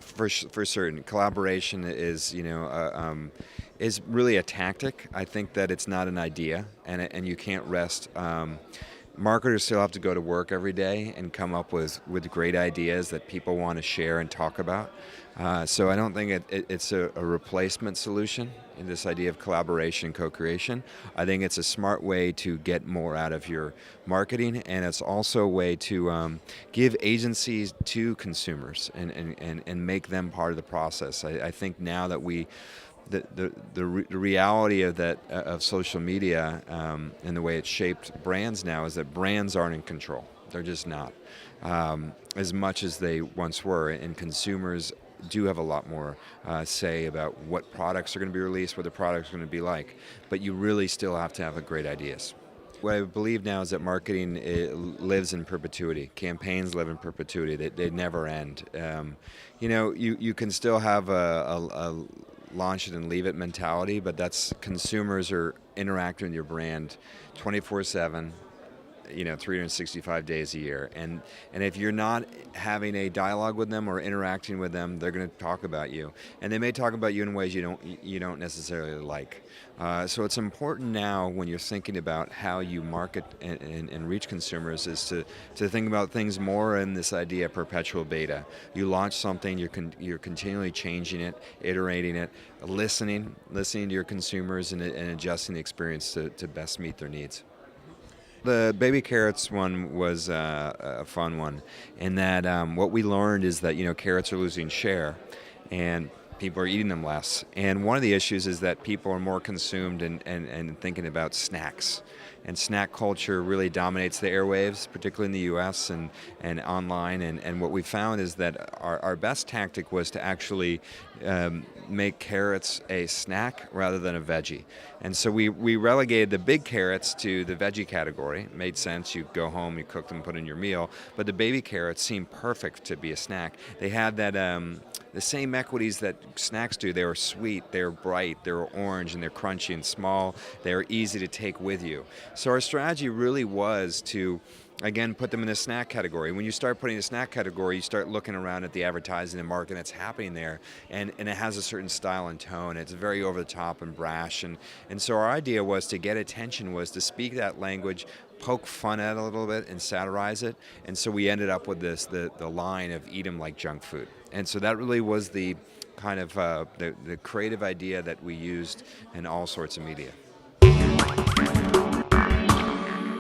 For certain, collaboration is really a tactic. I think that it's not an idea, and you can't rest. Marketers still have to go to work every day and come up with great ideas that people want to share and talk about. So I don't think it's a replacement solution in this idea of collaboration, co-creation. I think it's a smart way to get more out of your marketing, and it's also a way to give agencies to consumers and make them part of the process. I think now that the reality of that of social media and the way it's shaped brands now is that brands aren't in control. They're just not as much as they once were, and consumers do have a lot more say about what products are going to be released, what the products are going to be like. But you really still have to have great ideas. What I believe now is that marketing lives in perpetuity. Campaigns live in perpetuity. They never end. You can still have a launch it and leave it mentality, but that's consumers are interacting with your brand 24/7, 365 days a year. And if you're not having a dialogue with them or interacting with them, they're going to talk about you. And they may talk about you in ways you don't necessarily like. So it's important now when you're thinking about how you market and reach consumers is to think about things more in this idea of perpetual beta. You launch something, you're continually changing it, iterating it, listening to your consumers and adjusting the experience to best meet their needs. The baby carrots one was a fun one in that what we learned is that carrots are losing share and people are eating them less. And one of the issues is that people are more consumed and thinking about snacks. And snack culture really dominates the airwaves, particularly in the U.S. and online. And what we found is that our best tactic was to actually make carrots a snack rather than a veggie. And so we relegated the big carrots to the veggie category. It made sense. You go home, you cook them, put in your meal. But the baby carrots seemed perfect to be a snack. They had that the same equities that snacks do. They were sweet, they were bright, they were orange, and they're crunchy and small. They were easy to take with you. So our strategy really was to, again, put them in the snack category. When you start putting the snack category, you start looking around at the advertising and marketing that's happening there, and it has a certain style and tone. It's very over the top and brash, and so our idea was to get attention, was to speak that language, poke fun at it a little bit, and satirize it. And so we ended up with the line of "eat 'em like junk food." And so that really was the kind of the creative idea that we used in all sorts of media.